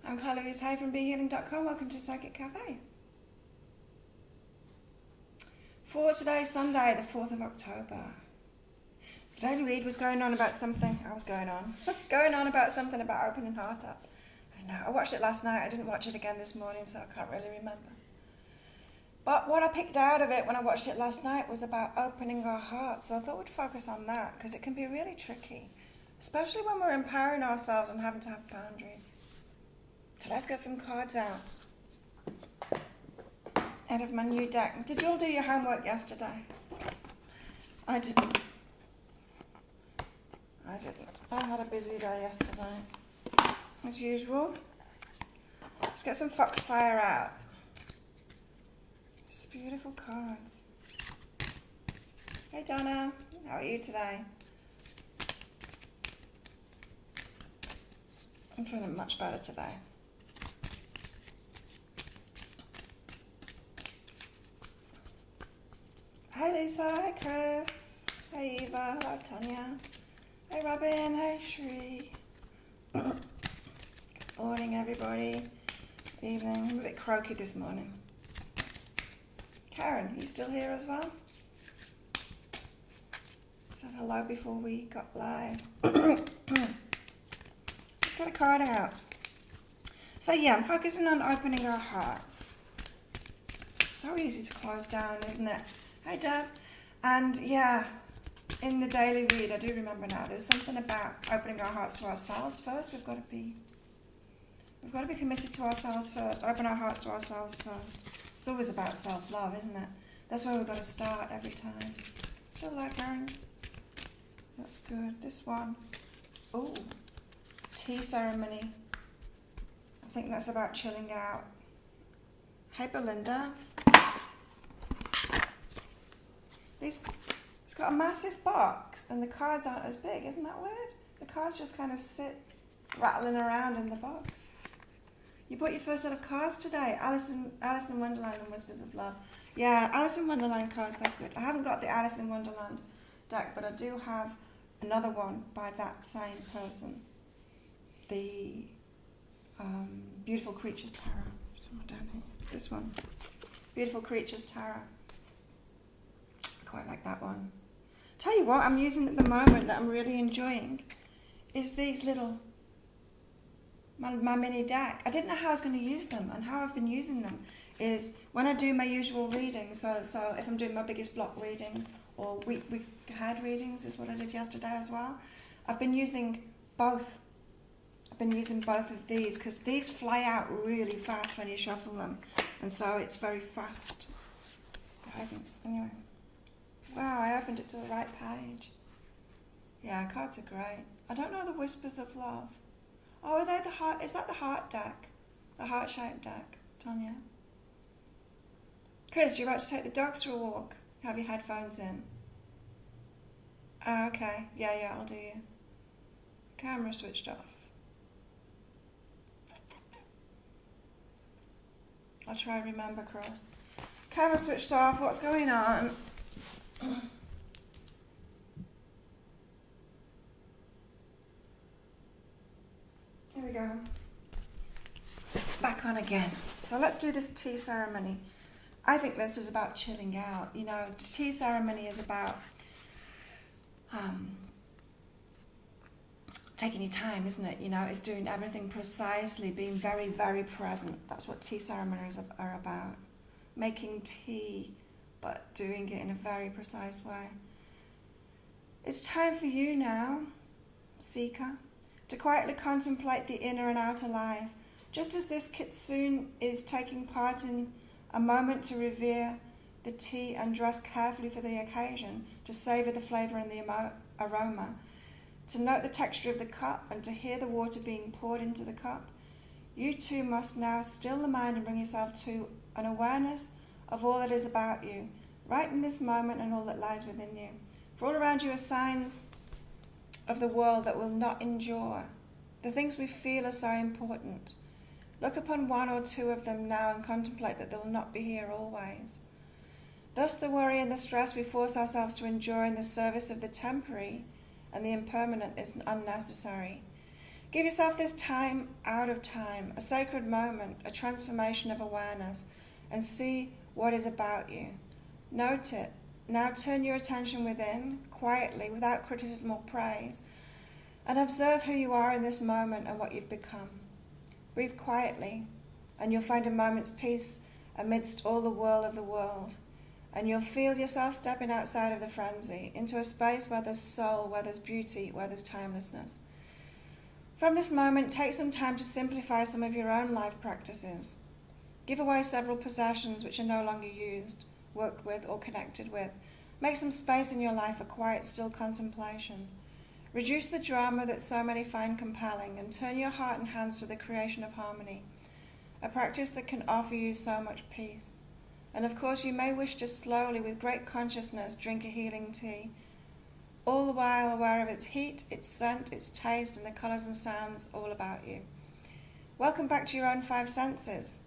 I'm Carla Louise Hay from BeHealing.com. Welcome to Psychic Cafe. For today, Sunday, the 4th of October. The daily read was going on about something. Going on about something about opening heart up. I know. I watched it last night. I didn't watch it again this morning, so I can't really remember. But what I picked out of it when I watched it last night was about opening our heart. So I thought we'd focus on that because it can be really tricky, especially when we're empowering ourselves and having to have boundaries. So let's get some cards out. Out of my new deck. Did you all do your homework yesterday? I didn't. I had a busy day yesterday. As usual. Let's get some Foxfire out. It's beautiful cards. Hey Donna, how are you today? I'm feeling much better today. Hey Lisa, hey Chris, hey Eva, hello Tanya, hey Robin, hey Shri. Good morning everybody. Evening, I'm a bit croaky this morning. Karen, you still here as well? Said hello before we got live. Let's get a card out. So yeah, I'm focusing on opening our hearts. So easy to close down, isn't it? Hi Deb. And yeah, in the daily read, I do remember now, there's something about opening our hearts to ourselves first. We've got to be committed to ourselves first. Open our hearts to ourselves first. It's always about self-love, isn't it? That's where we've got to start every time. Still like Aaron. That's good. This one. Oh, tea ceremony. I think that's about chilling out. Hey Belinda. It's got a massive box and the cards aren't as big. Isn't that weird? The cards just kind of sit rattling around in the box. You bought your first set of cards today. Alice in Wonderland and Whispers of Love. Yeah, Alice in Wonderland cards, they're good. I haven't got the Alice in Wonderland deck, but I do have another one by that same person. The Beautiful Creatures Tarot. Somewhere down here. This one. Beautiful Creatures Tarot. Quite like that one. Tell you what I'm using at the moment that I'm really enjoying is these little, my mini deck. I didn't know how I was going to use them, and how I've been using them is when I do my usual readings, so if I'm doing my biggest block readings or week ahead readings is what I did yesterday as well. I've been using both. I've been using both of these because these fly out really fast when you shuffle them, and so it's very fast. Anyway. Wow, I opened it to the right page. Yeah, cards are great. I don't know the Whispers of Love. Oh, are they the heart? Is that the heart deck? The heart-shaped deck, Tanya? Chris, you're about to take the dogs for a walk. Have your headphones in. Oh, okay. Yeah, I'll do you. Camera switched off. I'll try and remember, Chris. Camera switched off. What's going on? Here we go. Back on again. So let's do this tea ceremony. I think this is about chilling out. You know, the tea ceremony is about taking your time, isn't it? You know, it's doing everything precisely, being very, very present. That's what tea ceremonies are about. Making tea, but doing it in a very precise way. It's time for you now, seeker, to quietly contemplate the inner and outer life, just as this kitsune is taking part in a moment to revere the tea and dress carefully for the occasion, to savour the flavour and the aroma, to note the texture of the cup and to hear the water being poured into the cup. You too must now still the mind and bring yourself to an awareness of all that is about you, right in this moment and all that lies within you. For all around you are signs of the world that will not endure. The things we feel are so important. Look upon one or two of them now and contemplate that they will not be here always. Thus the worry and the stress we force ourselves to endure in the service of the temporary and the impermanent is unnecessary. Give yourself this time out of time, a sacred moment, a transformation of awareness, and see what is about you. Note it. Now turn your attention within, quietly, without criticism or praise, and observe who you are in this moment and what you've become. Breathe quietly, and you'll find a moment's peace amidst all the whirl of the world. And you'll feel yourself stepping outside of the frenzy, into a space where there's soul, where there's beauty, where there's timelessness. From this moment, take some time to simplify some of your own life practices. Give away several possessions which are no longer used, worked with, or connected with. Make some space in your life for quiet, still contemplation. Reduce the drama that so many find compelling, and turn your heart and hands to the creation of harmony, a practice that can offer you so much peace. And of course, you may wish to slowly, with great consciousness, drink a healing tea, all the while aware of its heat, its scent, its taste, and the colours and sounds all about you. Welcome back to your own 5 senses,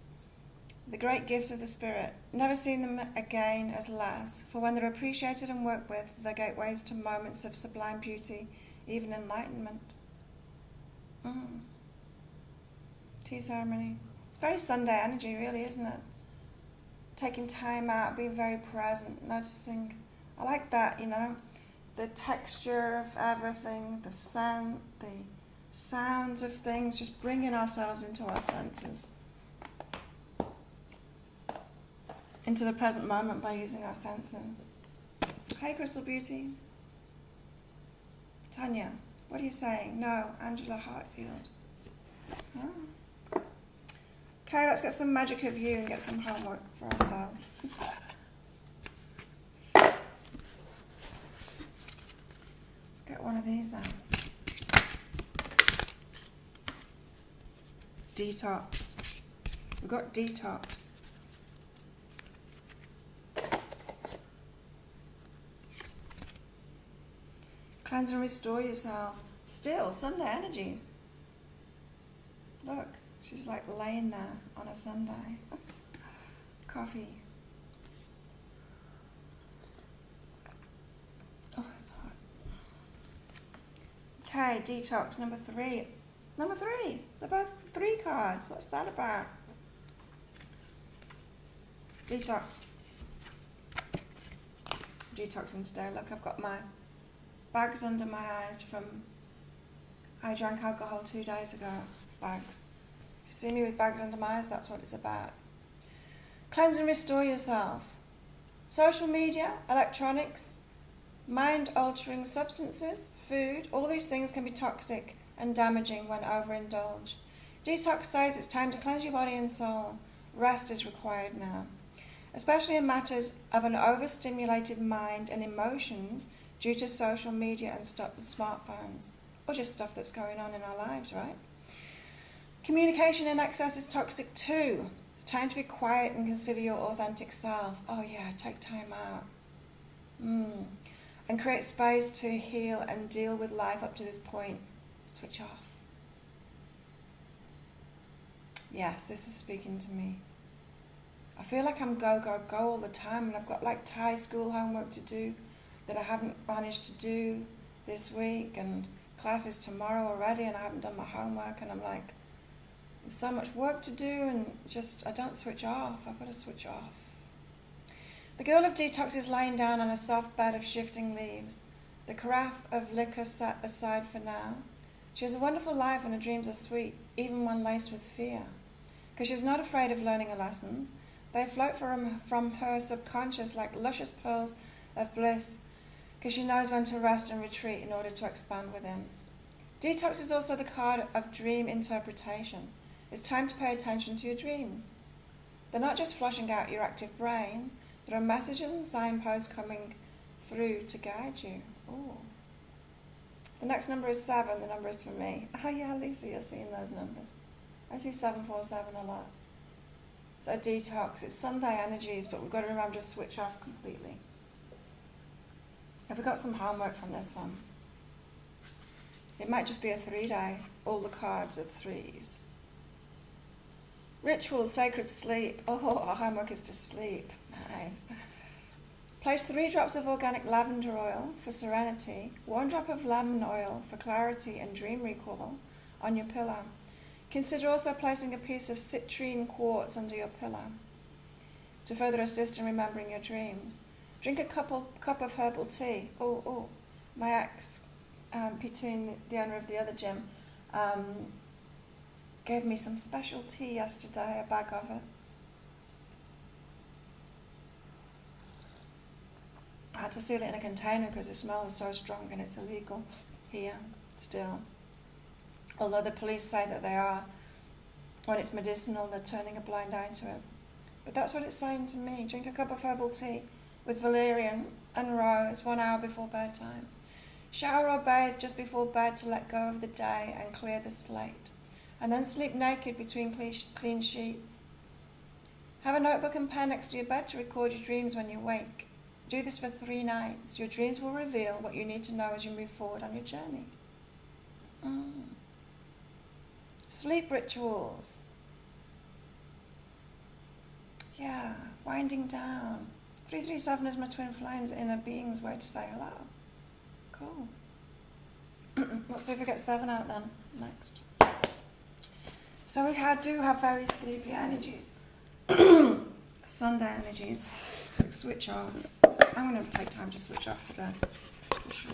the great gifts of the spirit. Never see them again as less, for when they're appreciated and worked with, they're gateways to moments of sublime beauty, even enlightenment. Tea ceremony. It's very Sunday energy, really, isn't it? Taking time out, being very present, noticing. I like that, the texture of everything, the scent, the sounds of things, just bringing ourselves into our senses, into the present moment by using our senses. Hey, Crystal Beauty. Tanya, what are you saying? No, Angela Hartfield. Oh. Okay, let's get some magic of you and get some homework for ourselves. Get one of these out. Detox. We've got detox. Cleanse and restore yourself. Still, Sunday energies. Look, she's like laying there on a Sunday. Coffee. Oh, it's hot. Okay, detox, number 3. Number 3. They're both 3 cards. What's that about? Detox. Detoxing today. Look, I've got my bags under my eyes from... I drank alcohol 2 days ago. Bags. If you see me with bags under my eyes, that's what it's about. Cleanse and restore yourself. Social media, electronics, mind-altering substances, food, all these things can be toxic and damaging when overindulged. Detox says it's time to cleanse your body and soul. Rest is required now, especially in matters of an overstimulated mind and emotions due to social media and smartphones, or just stuff that's going on in our lives, right? Communication in excess is toxic too. It's time to be quiet and consider your authentic self. Oh yeah, take time out. And create space to heal and deal with life up to this point. Switch off. Yes, this is speaking to me. I feel like I'm go, go, go all the time, and I've got like Thai school homework to do that I haven't managed to do this week, and classes tomorrow already, and I haven't done my homework, and I'm like, there's so much work to do, and just, I don't switch off. I've got to switch off. The girl of detox is lying down on a soft bed of shifting leaves, the carafe of liquor set aside for now. She has a wonderful life and her dreams are sweet, even when laced with fear. Because she's not afraid of learning her lessons. They float from her subconscious like luscious pearls of bliss, because she knows when to rest and retreat in order to expand within. Detox is also the card of dream interpretation. It's time to pay attention to your dreams. They're not just flushing out your active brain. There are messages and signposts coming through to guide you. Ooh. The next number is 7. The number is for me. Oh yeah, Lisa, you're seeing those numbers. I see 747 a lot. So detox. It's Sunday energies, but we've got to remember to switch off completely. Have we got some homework from this one? It might just be a 3-day. All the cards are 3s. Ritual, sacred sleep. Oh, our homework is to sleep. Nice. Place 3 drops of organic lavender oil for serenity, 1 drop of lemon oil for clarity and dream recall, on your pillow. Consider also placing a piece of citrine quartz under your pillow to further assist in remembering your dreams. Drink a cup of herbal tea. My ex, Pitoon, the owner of the other gym, gave me some special tea yesterday, a bag of it. I had to seal it in a container because the smell was so strong, and it's illegal here still. Although the police say that they are, when it's medicinal, they're turning a blind eye to it. But that's what it's saying to me. Drink a cup of herbal tea with valerian and rose 1 hour before bedtime. Shower or bathe just before bed to let go of the day and clear the slate. And then sleep naked between clean sheets. Have a notebook and pen next to your bed to record your dreams when you wake. Do this for 3 nights. Your dreams will reveal what you need to know as you move forward on your journey. Sleep rituals. Yeah, winding down. 337 is my twin flames inner being's way to say hello. Cool. Let's see if we get 7 out then, next. So we do have very sleepy energies. Sunday energies. Switch off. I'm going to take time to switch off today, for sure.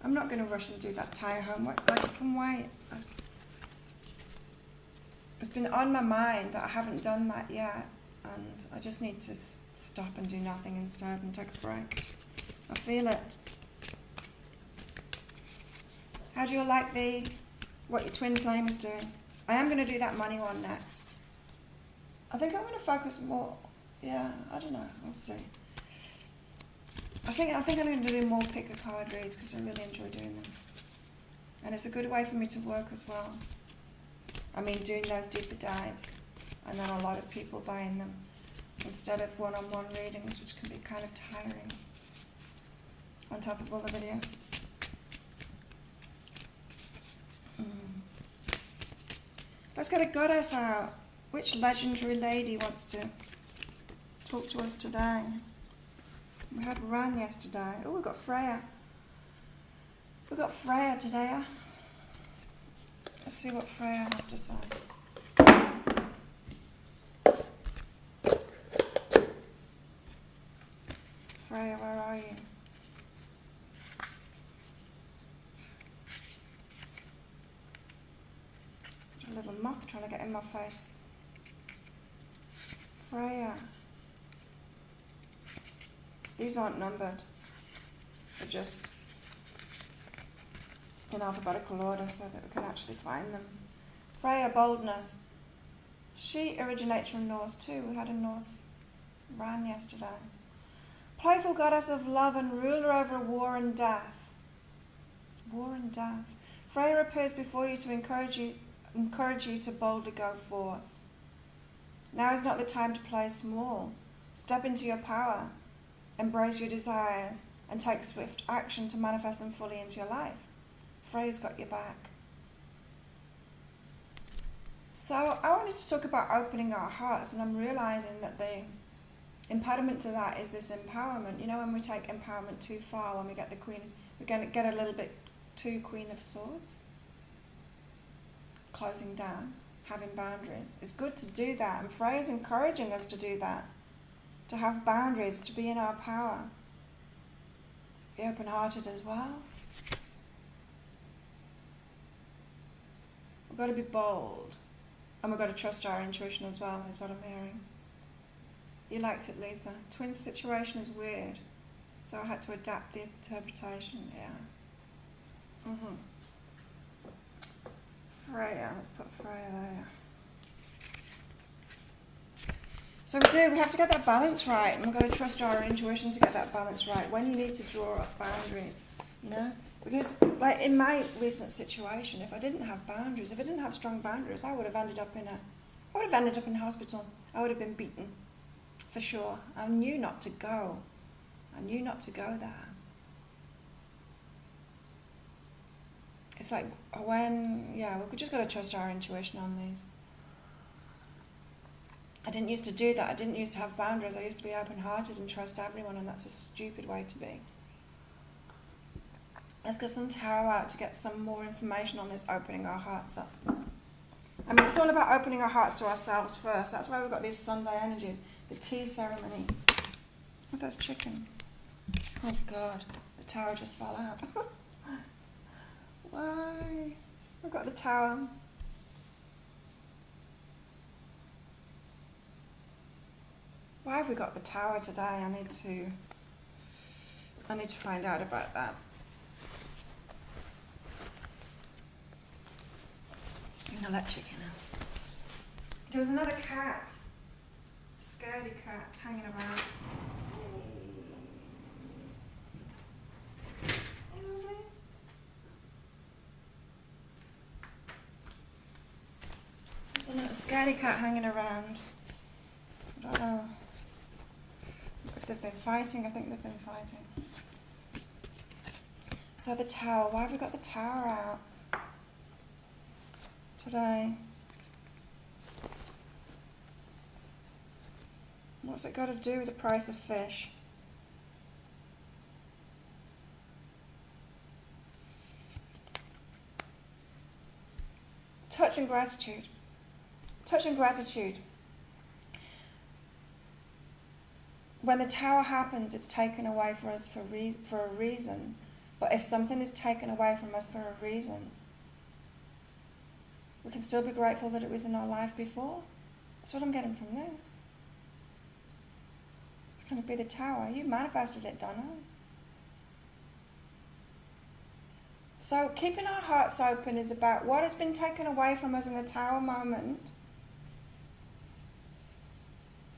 I'm not going to rush and do that tire homework, like I can wait. It's been on my mind that I haven't done that yet, and I just need to stop and do nothing instead and take a break. I feel it. How do you like what your twin flame is doing? I am going to do that money one next. I think I'm going to focus more. Yeah, I don't know. We'll see. I think I'm going to do more pick a card reads because I really enjoy doing them, and it's a good way for me to work as well. I mean, doing those deeper dives, and then a lot of people buying them instead of one-on-one readings, which can be kind of tiring. On top of all the videos. Let's get a goddess out. Which legendary lady wants to talk to us today? We had Ran yesterday. Oh, we've got Freya. We've got Freya today. Let's see what Freya has to say. Freya, where are you? A little moth trying to get in my face. Freya. These aren't numbered. They're just in alphabetical order so that we can actually find them. Freya, boldness. She originates from Norse too. We had a Norse Ran yesterday. Playful goddess of love and ruler over war and death. War and death. Freya appears before you to encourage you to boldly go forth. Now is not the time to play small. Step into your power. Embrace your desires and take swift action to manifest them fully into your life. Freya's got your back. So I wanted to talk about opening our hearts, and I'm realizing that the impediment to that is this empowerment. You know, when we take empowerment too far, when we get the Queen, we're going to get a little bit too Queen of Swords. Closing down, having boundaries. It's good to do that, and Freya's encouraging us to do that. To have boundaries, to be in our power. Be open-hearted as well. We've got to be bold. And we've got to trust our intuition as well, is what I'm hearing. You liked it, Lisa. Twin situation is weird. So I had to adapt the interpretation, yeah. Freya, let's put Freya there. So we have to get that balance right, and we've got to trust our intuition to get that balance right. When you need to draw up boundaries, you know? Because like in my recent situation, if I didn't have boundaries, if I didn't have strong boundaries, I would have ended up in hospital. I would have been beaten, for sure. I knew not to go. I knew not to go there. It's like we've just got to trust our intuition on these. I didn't used to do that. I didn't used to have boundaries. I used to be open-hearted and trust everyone, and that's a stupid way to be. Let's get some tarot out to get some more information on this opening our hearts up. I mean, it's all about opening our hearts to ourselves first. That's why we've got these Sunday energies. The tea ceremony. Oh, that's chicken. Oh, God. The tower just fell out. Why? We've got the tower. Why have we got the tower today? I need to find out about that. I'm gonna let chicken out. There was another cat, a scaredy cat, hanging around. Hey, lovely. There's another scaredy cat hanging around. I don't know if they've been fighting. I think they've been fighting. So the tower. Why have we got the tower out today? What's it got to do with the price of fish? Touch and gratitude. Touch and gratitude. When the tower happens, it's taken away from us for a reason. But if something is taken away from us for a reason, we can still be grateful that it was in our life before. That's what I'm getting from this. It's going to be the tower. You manifested it, Donna. So keeping our hearts open is about what has been taken away from us in the tower moment,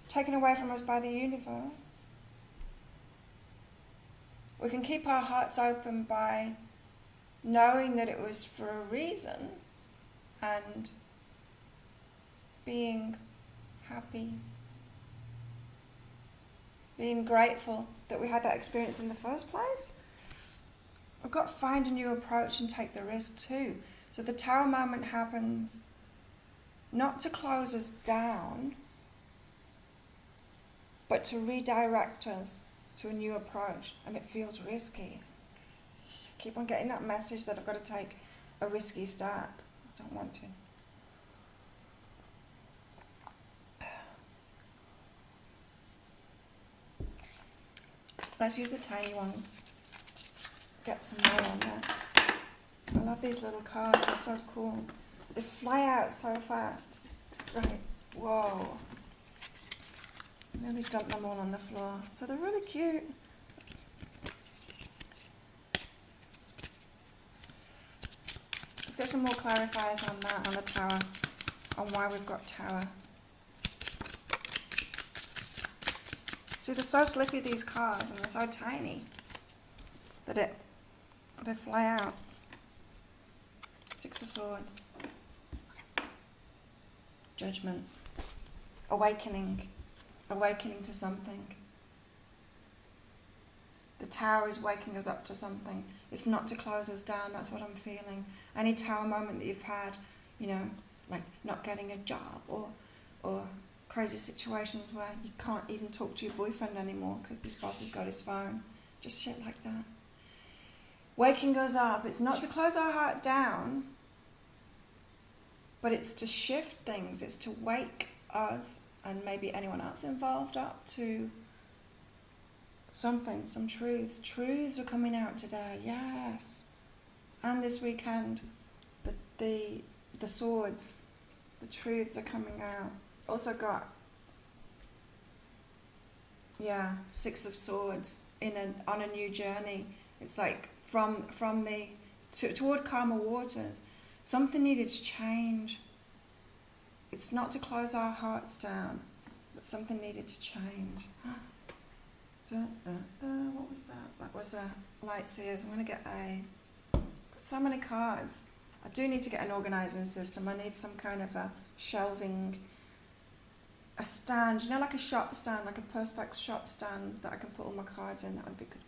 taken away from us by the universe. We can keep our hearts open by knowing that it was for a reason and being happy, being grateful that we had that experience in the first place. We've got to find a new approach and take the risk too. So the tower moment happens not to close us down, but to redirect us to a new approach. And it feels risky. I keep on getting that message that I've got to take a risky step. I don't want to. Let's use the tiny ones. Get some more on there. I love these little cards. They're so cool. They fly out so fast. It's great. Whoa. Nearly dumped them all on the floor. So they're really cute. Let's get some more clarifiers on that, on the tower, on why we've got tower. See, they're so slippy, these cards, and they're so tiny that they fly out. Six of Swords. Judgment. Awakening. Awakening to something. The tower is waking us up to something. It's not to close us down. That's what I'm feeling. Any tower moment that you've had, you know, like not getting a job or crazy situations where you can't even talk to your boyfriend anymore because this boss has got his phone. Just shit like that. Waking us up. It's not to close our heart down, but it's to shift things. It's to wake us and maybe anyone else involved up to something, some truths. Truths are coming out today, yes. And this weekend, the swords, the truths are coming out. Also got, Six of Swords on a new journey. It's like toward calmer waters. Something needed to change. It's not to close our hearts down, but something needed to change. What was that? That was Light Seers. I'm going to get so many cards. I do need to get an organising system. I need some kind of a shelving, a stand, you know, like a shop stand, like a Perspex shop stand that I can put all my cards in. That would be good.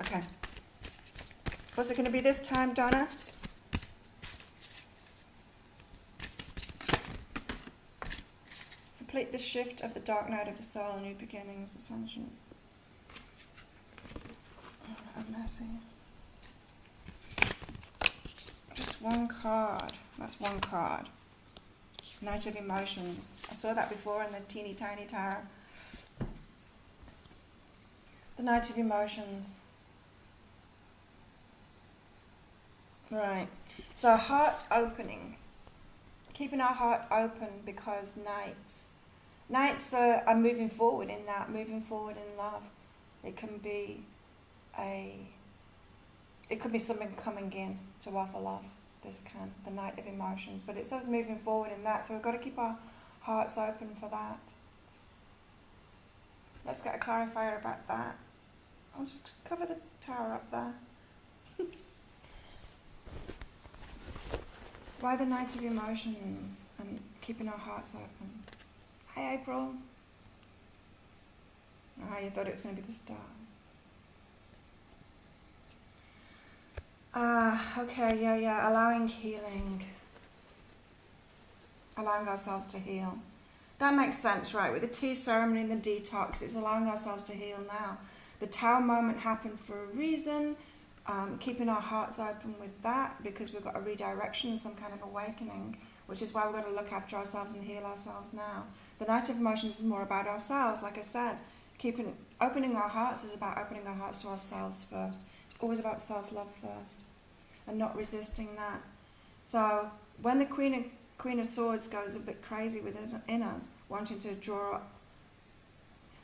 Okay. What's it going to be this time, Donna? Complete the shift of the dark night of the soul, new beginnings, ascension. Have mercy. Just one card. That's one card. Knight of Emotions. I saw that before in the teeny tiny tarot. The Knight of Emotions. Right. So heart's opening. Keeping our heart open, because nights are moving forward in that, moving forward in love. It can be something coming in to offer love. The Knight of Emotions, but it says moving forward in that, so we've got to keep our hearts open for that. Let's get a clarifier about that. I'll just cover the tower up there. Why the Knight of Emotions and keeping our hearts open? Hi, April. You thought it was going to be the star. Okay, yeah. Allowing healing. Allowing ourselves to heal. That makes sense, right? With the tea ceremony and the detox, it's allowing ourselves to heal now. The Tower moment happened for a reason. Keeping our hearts open with that, because we've got a redirection and some kind of awakening, which is why we've got to look after ourselves and heal ourselves now. The Knight of Emotions is more about ourselves, like I said. Opening our hearts is about opening our hearts to ourselves first. It's always about self-love first, and not resisting that. So when the Queen of Swords goes a bit crazy within us, wanting to draw up,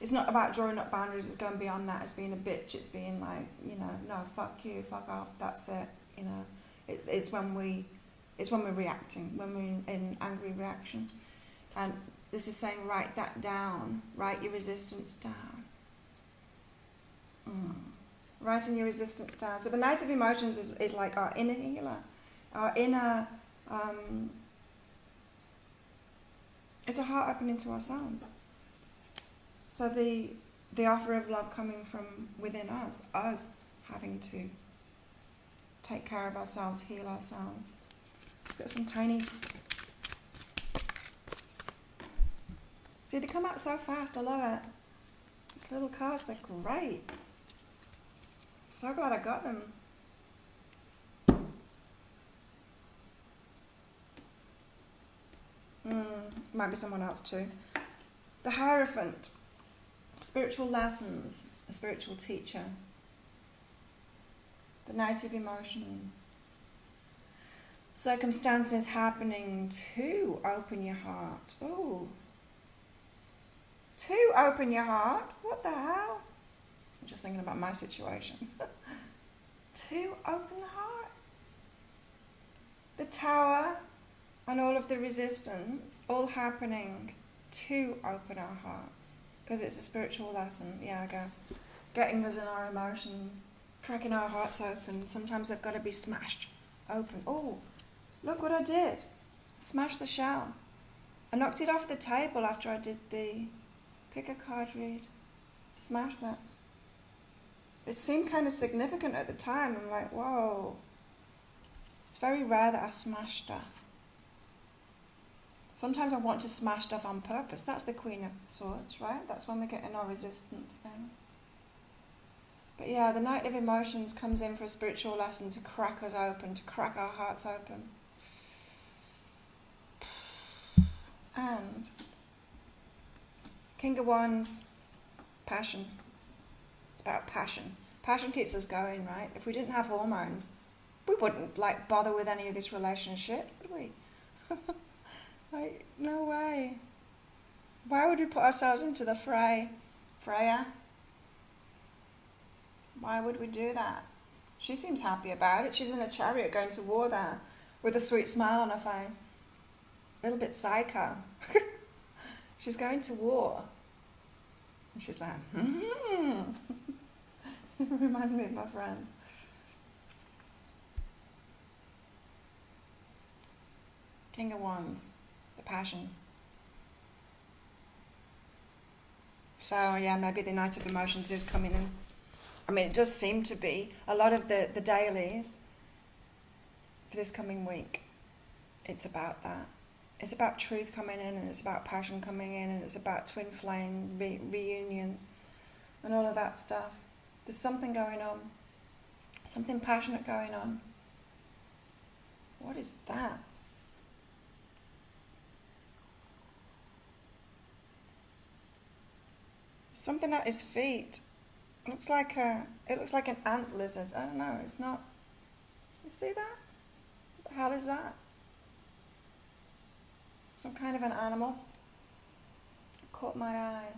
it's not about drawing up boundaries, it's going beyond that. It's being a bitch, it's being like, no, fuck you, fuck off, that's it, It's when we're reacting, when we're in angry reaction. And this is saying, write that down, write your resistance down. Writing your resistance down. So the Knight of Emotions is like our inner healer, our inner, it's a heart opening to ourselves. So the offer of love coming from within us having to take care of ourselves, heal ourselves. Let's get some tiny... See, they come out so fast, I love it. These little cards, they're great. So glad I got them. Might be someone else too. The Hierophant. Spiritual lessons, a spiritual teacher. The Knight of Emotions. Circumstances happening to open your heart. Oh. To open your heart? What the hell? I'm just thinking about my situation. To open the heart. The Tower and all of the resistance, all happening to open our hearts. Because it's a spiritual lesson, yeah, I guess. Getting us in our emotions, cracking our hearts open. Sometimes they've got to be smashed open. Oh, look what I did. Smashed the shell. I knocked it off the table after I did the pick a card read. Smashed it. It seemed kind of significant at the time. I'm like, whoa. It's very rare that I smash stuff. Sometimes I want to smash stuff on purpose. That's the Queen of Swords, right? That's when we're getting our resistance thing. But yeah, the Knight of Emotions comes in for a spiritual lesson to crack us open, to crack our hearts open. And King of Wands, passion. It's about passion. Passion keeps us going, right? If we didn't have hormones, we wouldn't bother with any of this relationship, would we? No way. Why would we put ourselves into the fray? Freya? Why would we do that? She seems happy about it. She's in a chariot going to war there with a sweet smile on her face. A little bit psycho. She's going to war. And she's like, Reminds me of my friend. King of Wands, the passion. So yeah, maybe the Knight of Emotions is coming in. I mean, it does seem to be. A lot of the dailies for this coming week, it's about that. It's about truth coming in, and it's about passion coming in, and it's about twin flame reunions and all of that stuff. There's something going on, something passionate going on. What is that? Something at his feet. It looks like an ant lizard. I don't know. It's not. You see that? What the hell is that? Some kind of an animal. It caught my eye.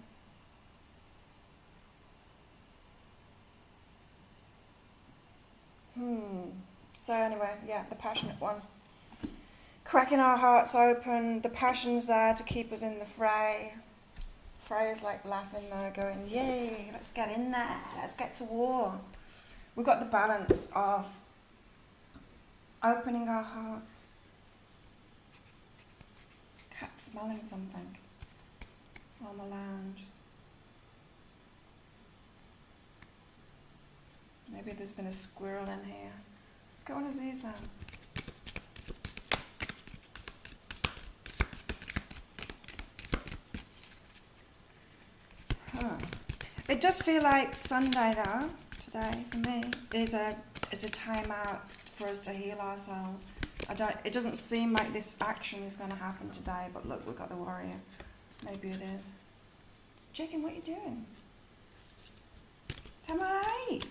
So anyway, yeah, the passionate one. Cracking our hearts open. The passion's there to keep us in the fray. Freya's like laughing there, going, yay, let's get in there. Let's get to war. We've got the balance of opening our hearts. Cat smelling something on the lounge. Maybe there's been a squirrel in here. Let's get one of these out. It does feel like Sunday though, today for me, is a time out for us to heal ourselves. It doesn't seem like this action is going to happen today, but look, we've got the warrior. Maybe it is. Jacob, what are you doing? Tamarai!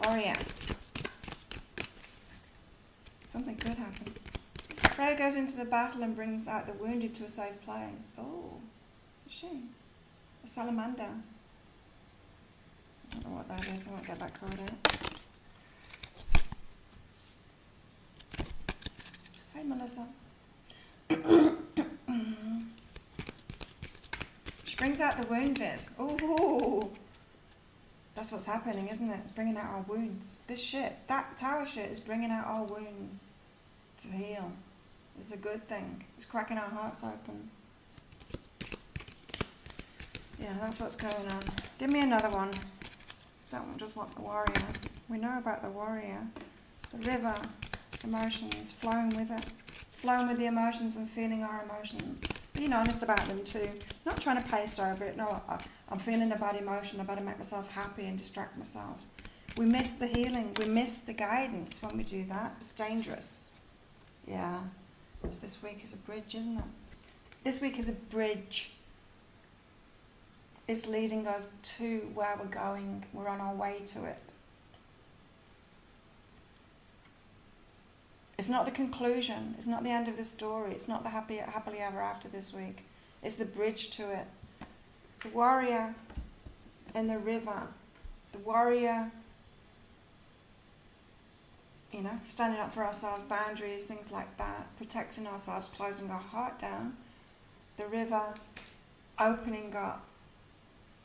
Warrior. Something could happen. Freya goes into the battle and brings out the wounded to a safe place. Oh, is she? A salamander. I don't know what that is. I won't get that card out. Hi, Melissa. She brings out the wounded. Oh, that's what's happening, isn't it? It's bringing out our wounds. This shit, that tower shit is bringing out our wounds to heal. It's a good thing. It's cracking our hearts open. Yeah, that's what's going on. Give me another one. Don't just want the warrior. We know about the warrior. The river, emotions, flowing with it. Flowing with the emotions and feeling our emotions. Being honest about them too. Not trying to paste over it. No, I'm feeling a bad emotion. I better make myself happy and distract myself. We miss the healing. We miss the guidance when we do that. It's dangerous. Yeah. Because this week is a bridge, isn't it? This week is a bridge. It's leading us to where we're going. We're on our way to it. It's not the conclusion. It's not the end of the story. It's not the happily ever after this week. It's the bridge to it. The warrior in the river. The warrior, standing up for ourselves, boundaries, things like that. Protecting ourselves, closing our heart down. The river, opening up.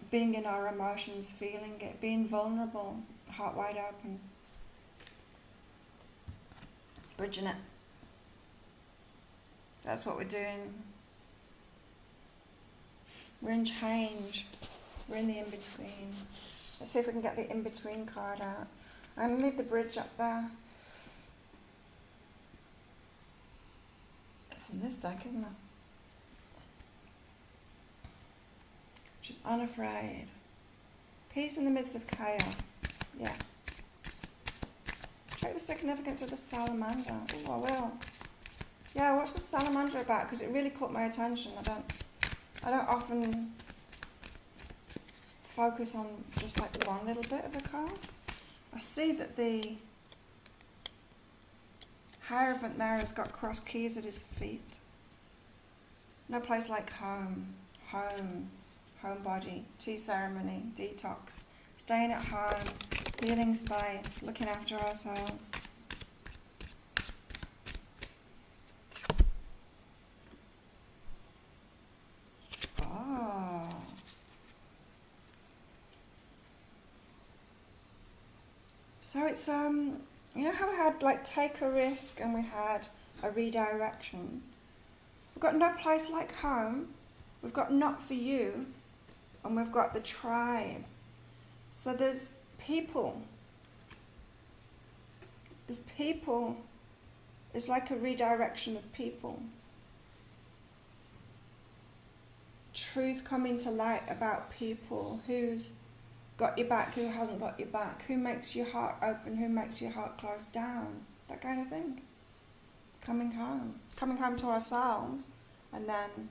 Being in our emotions, feeling it, being vulnerable, heart wide open. Bridging it. That's what we're doing. We're in change. We're in the in-between. Let's see if we can get the in-between card out. I'm going to leave the bridge up there. It's in this deck, isn't it? Just unafraid. Peace in the midst of chaos. Yeah. Check the significance of the salamander. Oh, I will. Yeah, what's the salamander about? Because it really caught my attention. I don't often focus on just like one little bit of a card. I see that the Hierophant there has got cross keys at his feet. No place like home. Homebody, tea ceremony, detox, staying at home, healing space, looking after ourselves. Oh. So it's, you know how we had like take a risk and we had a redirection? We've got no place like home. We've got not for you. And we've got the tribe. So there's people It's like a redirection of people. Truth coming to light about people, who's got your back, who hasn't got your back, who makes your heart open, who makes your heart close down, that kind of thing. Coming home to ourselves, and then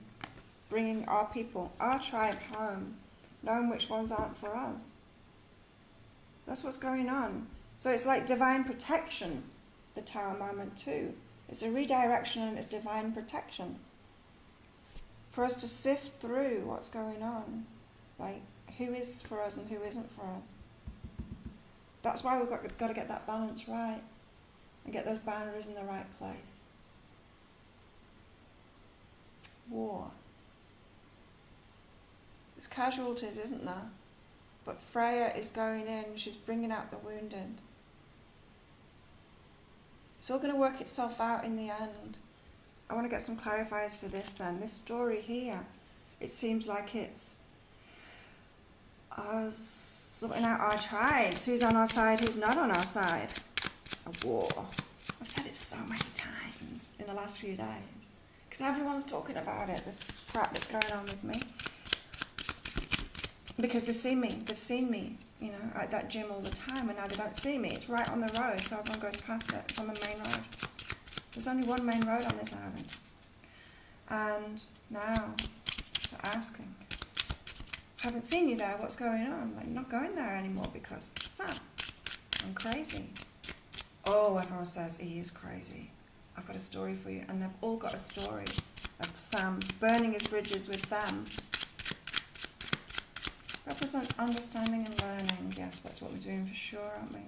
bringing our people, our tribe home, knowing which ones aren't for us. That's what's going on. So it's like divine protection, the Tower moment too. It's a redirection and it's divine protection. For us to sift through what's going on, like who is for us and who isn't for us. That's why we've got to get that balance right and get those boundaries in the right place. War. There's casualties, isn't there? But Freya is going in, she's bringing out the wounded. It's all going to work itself out in the end. I want to get some clarifiers for this then. This story here, it seems like it's us sorting out our tribes, who's on our side, who's not on our side. A war. I've said it so many times in the last few days. Because everyone's talking about it, this crap that's going on with me. Because they've seen me, you know, at that gym all the time, and now they don't see me. It's right on the road, so everyone goes past it. It's on the main road. There's only one main road on this island. And now they're asking, haven't seen you there, what's going on? Like, not going there anymore because, Sam, I'm crazy. Oh, everyone says he is crazy. I've got a story for you. And they've all got a story of Sam burning his bridges with them. Represents understanding and learning. Yes, that's what we're doing for sure, aren't we?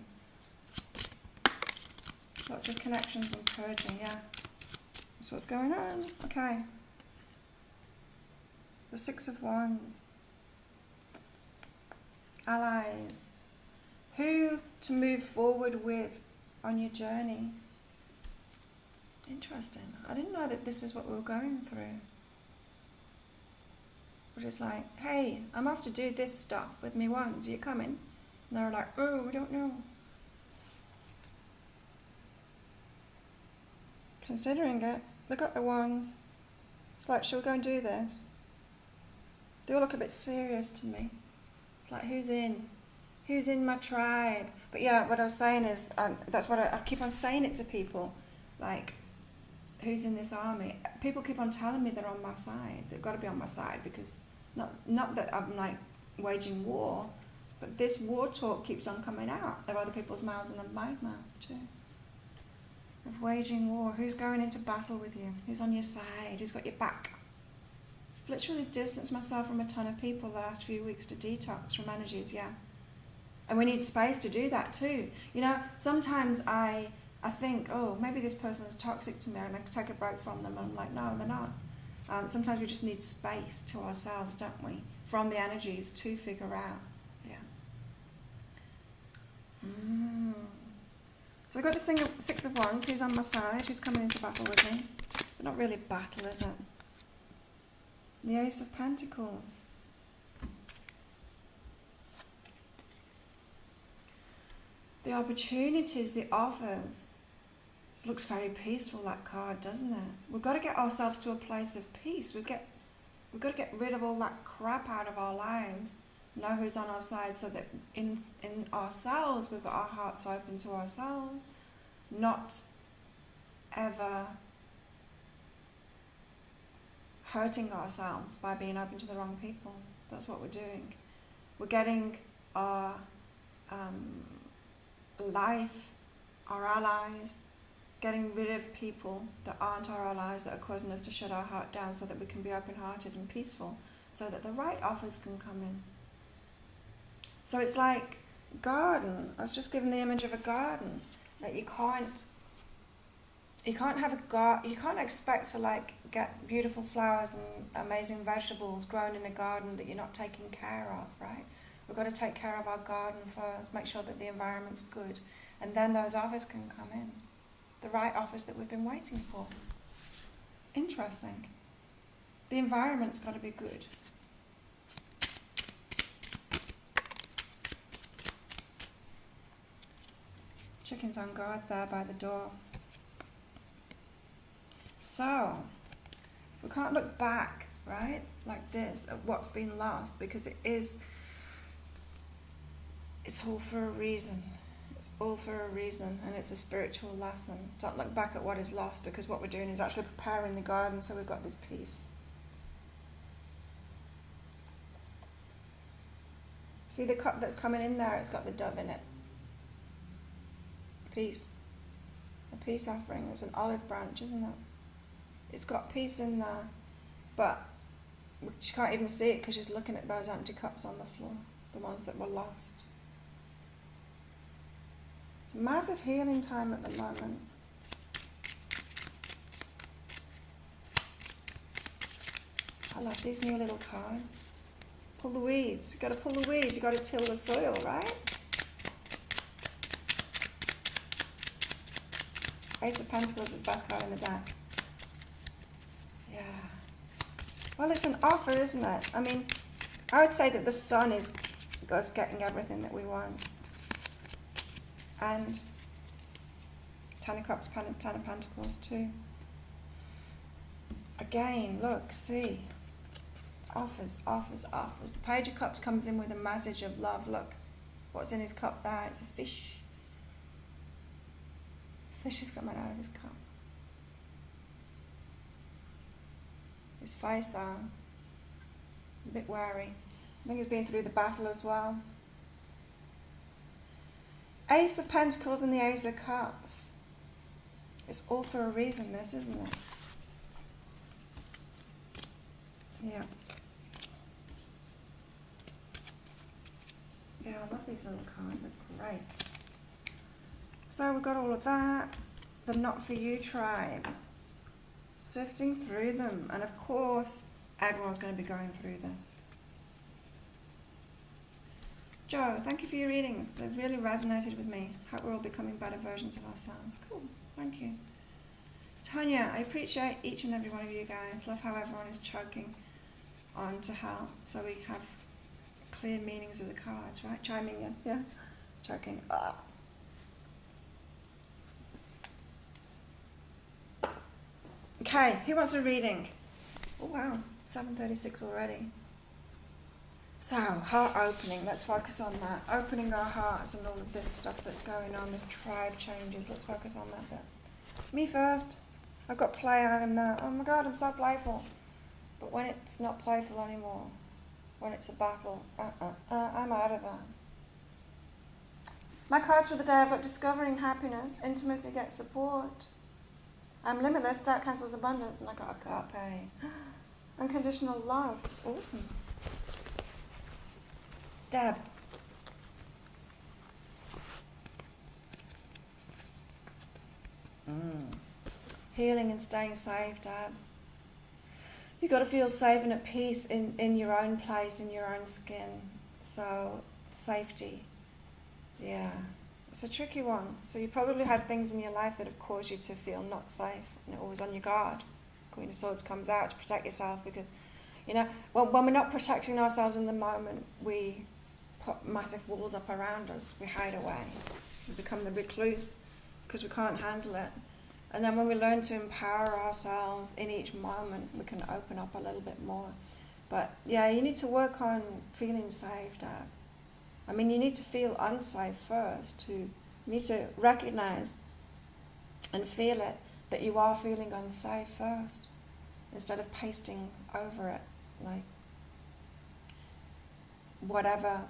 Lots of connections and purging, yeah. That's what's going on. Okay. The Six of Wands. Allies. Who to move forward with on your journey. Interesting. I didn't know that this is what we were going through. But it's like, hey, I'm off to do this stuff with me wands. Are you coming? And they're like, oh, we don't know. Considering it, they got the wands. It's like, shall we go and do this? They all look a bit serious to me. It's like, who's in? Who's in my tribe? But yeah, what I was saying is, that's what I keep on saying it to people. Like, who's in this army? People keep on telling me they're on my side. They've got to be on my side because, not that I'm like waging war, but this war talk keeps on coming out of other people's mouths and of my mouth too. Of waging war. Who's going into battle with you? Who's on your side? Who's got your back? I've literally distanced myself from a ton of people the last few weeks to detox from energies, yeah. And we need space to do that too. You know, sometimes I think, oh, maybe this person's toxic to me and I can take a break from them. And I'm like, no, they're not. Sometimes we just need space to ourselves, don't we? From the energies to figure out. Yeah. So I've got the Six of Wands, who's on my side, who's coming into battle with me. But not really battle, is it? The Ace of Pentacles. The opportunities, the offers. This looks very peaceful, that card, doesn't it? We've got to get ourselves to a place of peace. We've got to get rid of all that crap out of our lives. Know who's on our side so that in ourselves, we've got our hearts open to ourselves. Not ever hurting ourselves by being open to the wrong people. That's what we're doing. We're getting our life, our allies, getting rid of people that aren't our allies, that are causing us to shut our heart down so that we can be open-hearted and peaceful, so that the right offers can come in. So it's like garden. I was just given the image of a garden. That you can't have a garden. You can't expect to like get beautiful flowers and amazing vegetables grown in a garden that you're not taking care of, right? We've got to take care of our garden first, make sure that the environment's good, and then those offers can come in. The right offers that we've been waiting for. Interesting. The environment's got to be good. Chicken's on guard there by the door. So, we can't look back, right, like this, at what's been lost, because it's all for a reason. It's all for a reason, and it's a spiritual lesson. Don't look back at what is lost, because what we're doing is actually preparing the garden so we've got this peace. See the cup that's coming in there, it's got the dove in it. Peace. A peace offering. It's an olive branch, isn't it? It's got peace in there, but she can't even see it because she's looking at those empty cups on the floor, the ones that were lost. It's a massive healing time at the moment. I love these new little cards. Pull the weeds. You've got to pull the weeds. You've got to till the soil, right? Ace of Pentacles is the best card in the deck. Yeah. Well, it's an offer, isn't it? I mean, I would say that the Sun is us getting everything that we want. And Ten of Cups, Ten of Pentacles too. Again, look, see. Offers, offers, offers. The Page of Cups comes in with a message of love. Look, what's in his cup there? It's a fish. Fish is coming out of his cup. His face though, he's a bit wary. I think he's been through the battle as well. Ace of Pentacles and the Ace of Cups. It's all for a reason, this, isn't it? Yeah. Yeah, I love these little cards, they're great. So we've got all of that. The Not For You tribe. Sifting through them. And of course, everyone's going to be going through this. Joe, thank you for your readings. They've really resonated with me. Hope we're all becoming better versions of ourselves. Cool, thank you. Tanya, I appreciate each and every one of you guys. Love how everyone is choking on to help. So we have clear meanings of the cards, right? Chiming in, yeah? Choking. Ah. Okay, who wants a reading? Oh wow, 7:36 already. So, heart opening, let's focus on that. Opening our hearts and all of this stuff that's going on, this tribe changes, let's focus on that bit. Me first. I've got play out in there. Oh my God, I'm so playful. But when it's not playful anymore, when it's a battle, I'm out of that. My cards for the day, I've got discovering happiness, intimacy gets support. I'm limitless, doubt cancels abundance, and I got agape. Unconditional love, it's awesome. Deb. Healing and staying safe, Deb. You've got to feel safe and at peace in your own place, in your own skin. So, safety. Yeah. It's a tricky one. So you probably had things in your life that have caused you to feel not safe and always on your guard. Queen of Swords comes out to protect yourself because, you know, when we're not protecting ourselves in the moment, we put massive walls up around us. We hide away. We become the recluse because we can't handle it. And then when we learn to empower ourselves in each moment, we can open up a little bit more. But yeah, you need to work on feeling safe, Deb. I mean, you need to feel unsafe first. You need to recognize and feel it, that you are feeling unsafe first, instead of pasting over it, like whatever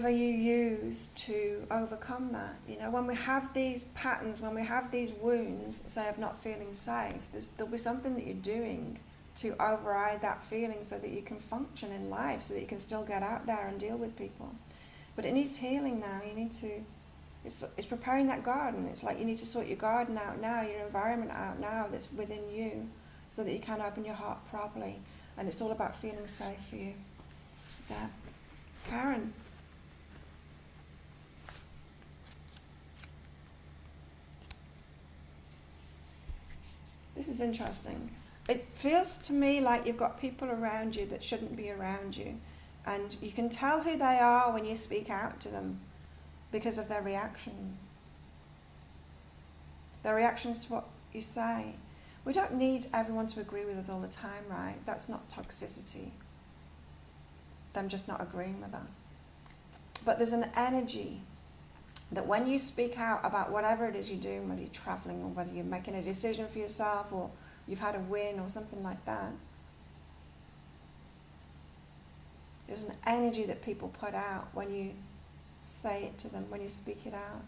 you use to overcome that. You know, when we have these patterns, when we have these wounds, say of not feeling safe, there'll be something that you're doing to override that feeling so that you can function in life, so that you can still get out there and deal with people. But it needs healing now. You need to, it's preparing that garden. It's like you need to sort your garden out now, your environment out now that's within you, so that you can open your heart properly. And it's all about feeling safe for you. Deb. Karen. This is interesting. It feels to me like you've got people around you that shouldn't be around you. And you can tell who they are when you speak out to them because of their reactions. their reactions to what you say. We don't need everyone to agree with us all the time, right? That's not toxicity. Them just not agreeing with us. But there's an energy that when you speak out about whatever it is you're doing, whether you're traveling or whether you're making a decision for yourself or you've had a win or something like that, there's an energy that people put out when you say it to them, when you speak it out.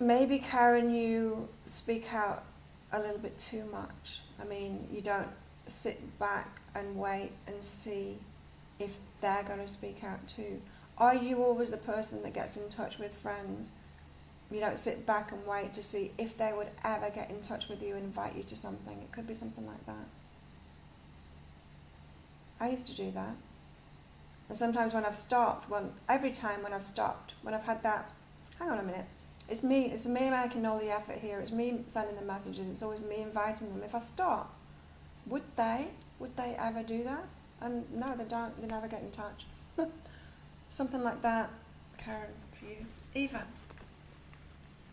Maybe, Karen, you speak out a little bit too much. I mean, you don't sit back and wait and see if they're going to speak out too. Are you always the person that gets in touch with friends? You don't sit back and wait to see if they would ever get in touch with you and invite you to something. It could be something like that. I used to do that. And sometimes when I've stopped, every time when I've stopped, when I've had that, hang on a minute, it's me making all the effort here, it's me sending the messages, it's always me inviting them. If I stop, would they ever do that? And no, they don't, they never get in touch. Something like that, Karen, for you. Eva,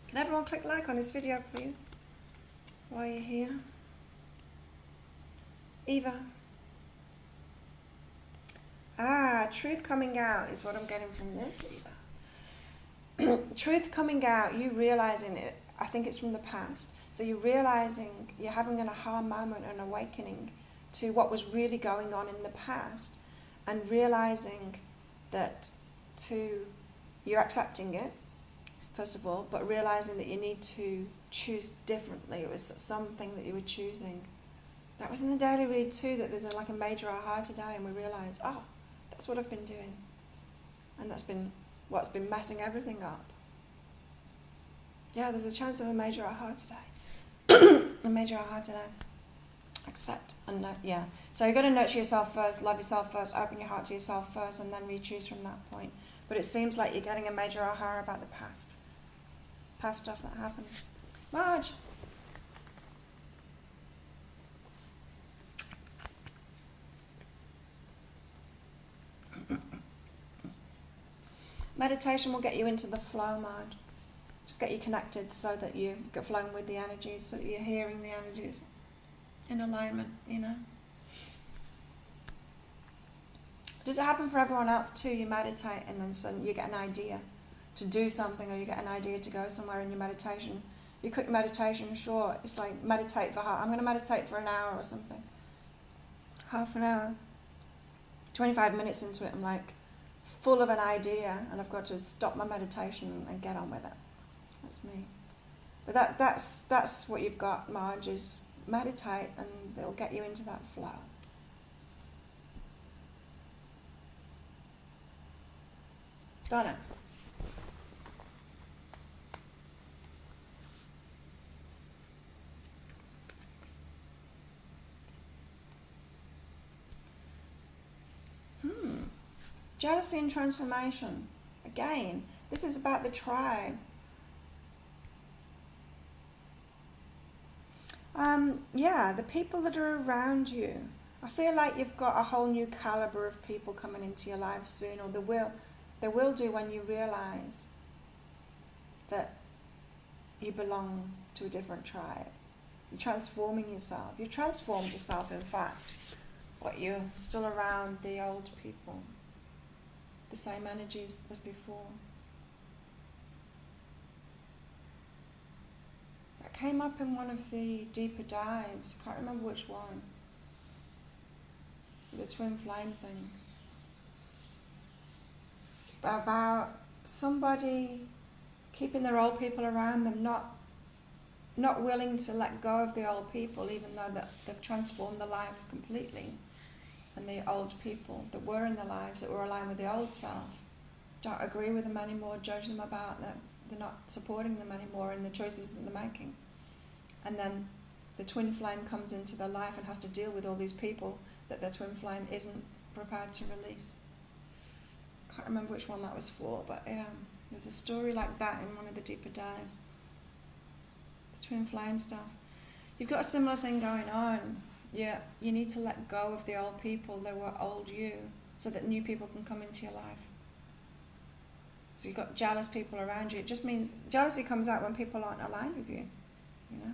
can everyone click like on this video, please, while you're here? Eva. Truth coming out is what I'm getting from this, Eva. Truth coming out, you realizing it, I think it's from the past. So you're realizing, you're having an aha moment, an awakening to what was really going on in the past, and realizing that you're accepting it, first of all, but realizing that you need to choose differently. It was something that you were choosing. That was in the daily read too, that there's like a major aha today, and we realize, oh, that's what I've been doing. And that's been what's been messing everything up. Yeah, there's a chance of a major aha today. A major aha today. Accept and note, yeah. So you've got to nurture yourself first, love yourself first, open your heart to yourself first, and then re-choose from that point. But it seems like you're getting a major aha about the past stuff that happened. Marge. Meditation will get you into the flow, Marge. Just get you connected so that you get flowing with the energies, so that you're hearing the energies in alignment, you know. Does it happen for everyone else too? You meditate and then suddenly you get an idea to do something, or you get an idea to go somewhere in your meditation. You cut your meditation short. It's like meditate for I'm going to meditate for an hour or something. Half an hour. 25 minutes into it, I'm like full of an idea, and I've got to stop my meditation and get on with it. That's me. But that's what you've got, Marge, is meditate, and they'll get you into that flow. Donna. Jealousy and transformation. Again, this is about the tribe. Yeah, the people that are around you. I feel like you've got a whole new caliber of people coming into your life soon, or they will do when you realize that you belong to a different tribe. You're transforming yourself. You've transformed yourself, in fact, but you're still around the old people. The same energies as before. That came up in one of the deeper dives. I can't remember which one. The twin flame thing. About somebody keeping their old people around them, not willing to let go of the old people, even though that they've transformed their life completely. And the old people that were in their lives, that were aligned with the old self, don't agree with them anymore, judge them about them. They're not supporting them anymore in the choices that they're making. And then the twin flame comes into their life and has to deal with all these people that their twin flame isn't prepared to release. Can't remember which one that was for, but there's a story like that in one of the deeper dives. The twin flame stuff. You've got a similar thing going on. Yeah, you need to let go of the old people that were old you, so that new people can come into your life. So you've got jealous people around you. It just means jealousy comes out when people aren't aligned with you, you know.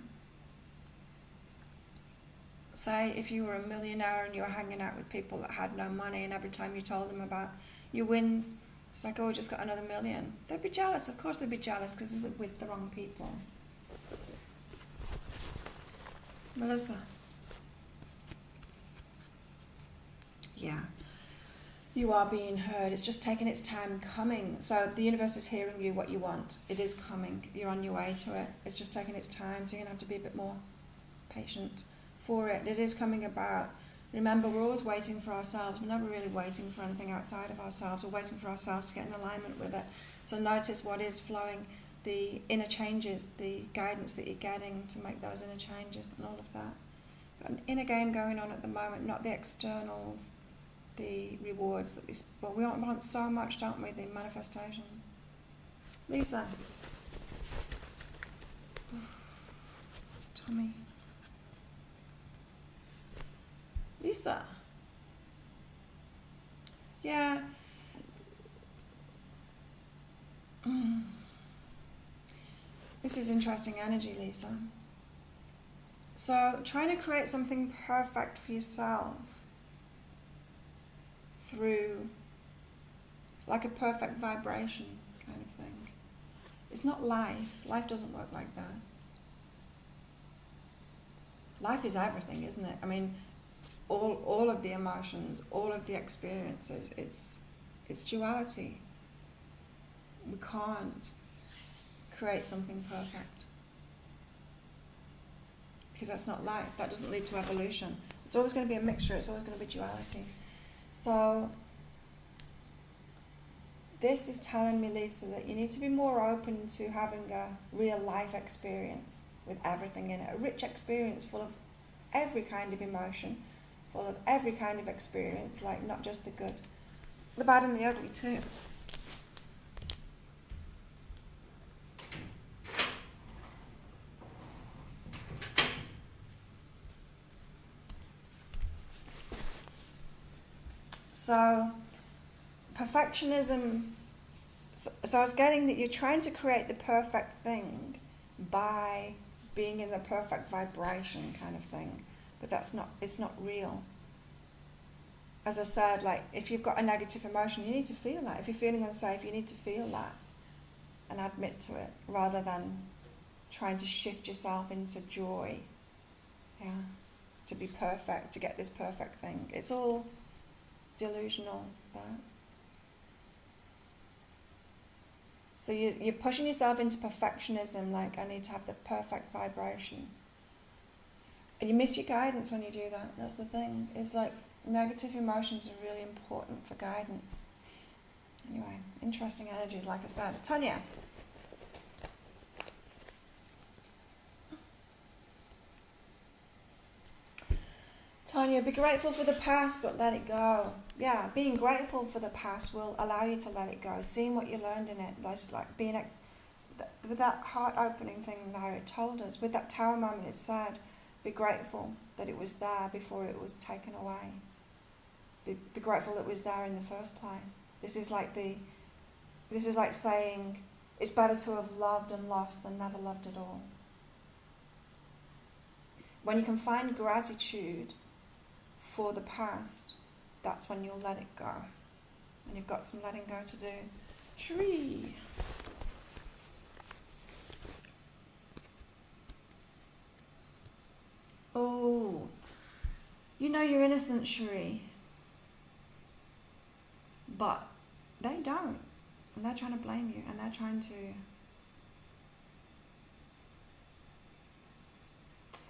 Say if you were a millionaire and you were hanging out with people that had no money, and every time you told them about your wins, it's like, oh, I just got another million. They'd be jealous. Of course they'd be jealous because they're with the wrong people. Melissa. Yeah. You are being heard. It's just taking its time coming. So the universe is hearing you what you want. It is coming. You're on your way to it. It's just taking its time. So you're going to have to be a bit more patient for it. It is coming about. Remember, we're always waiting for ourselves. We're never really waiting for anything outside of ourselves. We're waiting for ourselves to get in alignment with it. So notice what is flowing, the inner changes, the guidance that you're getting to make those inner changes and all of that. Got an inner game going on at the moment, not the externals. The rewards that we want so much, don't we? The manifestation. Lisa. Tommy. Lisa. Yeah. This is interesting energy, Lisa. So trying to create something perfect for yourself through like a perfect vibration kind of thing. It's not life. Life doesn't work like that. Life is everything, isn't it? I mean, all of the emotions, all of the experiences, it's duality. We can't create something perfect because that's not life. That doesn't lead to evolution. It's always going to be a mixture. It's always going to be duality. So this is telling me, Lisa, that you need to be more open to having a real life experience with everything in it. A rich experience full of every kind of emotion, full of every kind of experience, like not just the good, the bad and the ugly too. So, perfectionism, so I was getting that you're trying to create the perfect thing by being in the perfect vibration kind of thing, but it's not real. As I said, like if you've got a negative emotion, you need to feel that. If you're feeling unsafe, you need to feel that and admit to it, rather than trying to shift yourself into joy, yeah, to be perfect, to get this perfect thing. It's all delusional, that. So you're pushing yourself into perfectionism, like I need to have the perfect vibration. And you miss your guidance when you do that. That's the thing. It's like negative emotions are really important for guidance. Anyway, interesting energies, like I said. Tonya. Tonya, be grateful for the past, but let it go. Yeah, being grateful for the past will allow you to let it go. Seeing what you learned in it, like being with that heart-opening thing that it told us, with that tower moment, it said, be grateful that it was there before it was taken away. Be grateful that it was there in the first place. This is like saying it's better to have loved and lost than never loved at all. When you can find gratitude for the past, that's when you'll let it go. And you've got some letting go to do. Shri. Oh, you know you're innocent, Shri. But they don't. And they're trying to blame you, and they're trying to...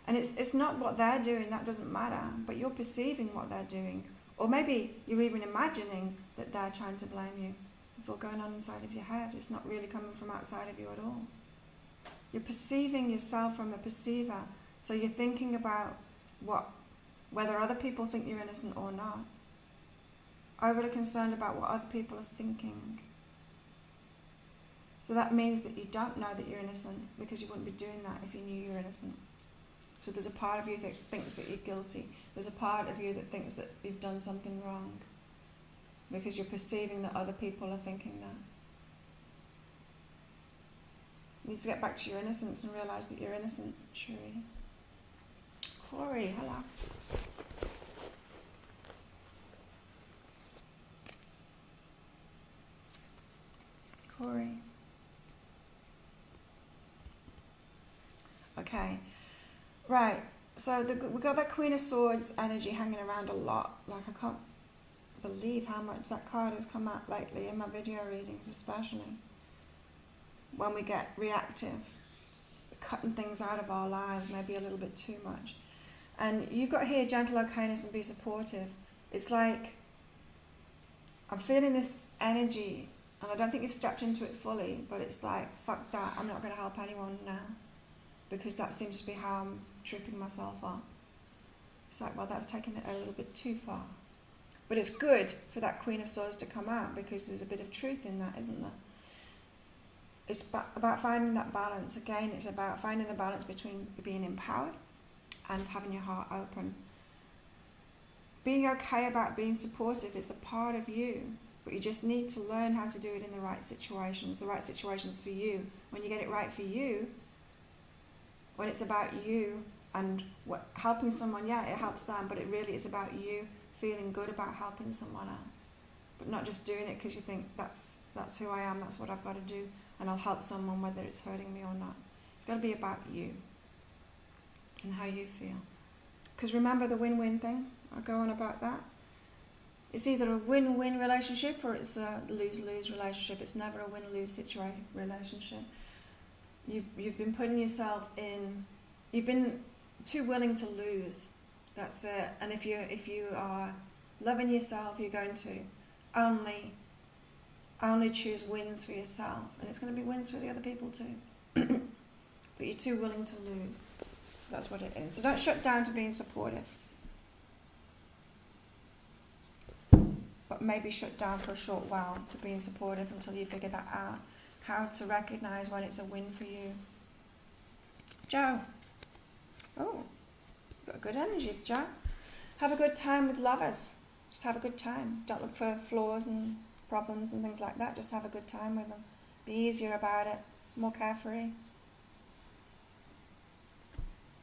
And it's not what they're doing, that doesn't matter, but you're perceiving what they're doing. Or maybe you're even imagining that they're trying to blame you. It's all going on inside of your head. It's not really coming from outside of you at all. You're perceiving yourself from a perceiver. So you're thinking about whether other people think you're innocent or not. Overly concerned about what other people are thinking. So that means that you don't know that you're innocent, because you wouldn't be doing that if you knew you're innocent. So there's a part of you that thinks that you're guilty. There's a part of you that thinks that you've done something wrong, because you're perceiving that other people are thinking that. You need to get back to your innocence and realise that you're innocent, Shuri. Corey, hello. Corey. Okay. Right. So we got that Queen of Swords energy hanging around a lot. Like, I can't believe how much that card has come out lately in my video readings, especially when we get reactive, cutting things out of our lives maybe a little bit too much. And you've got here gentle okayness and be supportive. It's like I'm feeling this energy, and I don't think you've stepped into it fully, but it's like, fuck that, I'm not going to help anyone now, because that seems to be how I'm tripping myself up. It's like, well, that's taking it a little bit too far. But it's good for that Queen of Swords to come out, because there's a bit of truth in that, isn't there? It's about finding that balance. Again, it's about finding the balance between being empowered and having your heart open. Being okay about being supportive is a part of you, but you just need to learn how to do it in the right situations for you. When you get it right for you, when it's about you and helping someone, yeah, it helps them, but it really is about you feeling good about helping someone else, but not just doing it because you think that's who I am, that's what I've got to do, and I'll help someone whether it's hurting me or not. It's got to be about you and how you feel. Because remember the win-win thing? I'll go on about that. It's either a win-win relationship or it's a lose-lose relationship. It's never a win-lose relationship. You've been putting yourself in, you've been too willing to lose. That's it. And if you are loving yourself, you're going to only choose wins for yourself, and it's going to be wins for the other people too. But you're too willing to lose. That's what it is. So don't shut down to being supportive, but maybe shut down for a short while to being supportive until you figure that out, how to recognize when it's a win for you. Joe. Oh, got good energies, Joe. Have a good time with lovers. Just have a good time. Don't look for flaws and problems and things like that. Just have a good time with them. Be easier about it. More carefree.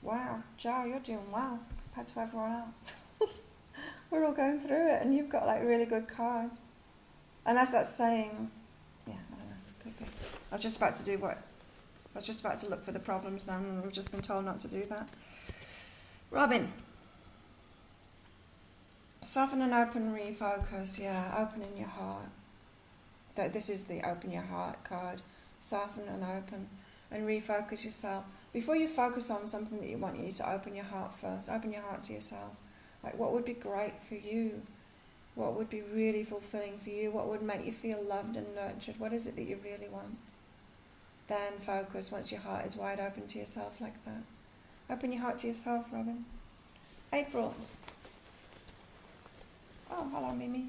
Wow, Joe, you're doing well compared to everyone else. We're all going through it, and you've got like really good cards. Unless that's saying, yeah, I don't know, could be. I was just about to look for the problems then, and we've just been told not to do that. Robin. Soften and open, refocus, yeah, opening your heart. This is the open your heart card. Soften and open and refocus yourself. Before you focus on something that you want, you need to open your heart first. Open your heart to yourself. Like, what would be great for you? What would be really fulfilling for you? What would make you feel loved and nurtured? What is it that you really want? Then focus once your heart is wide open to yourself like that. Open your heart to yourself, Robin. April. Oh, hello, Mimi.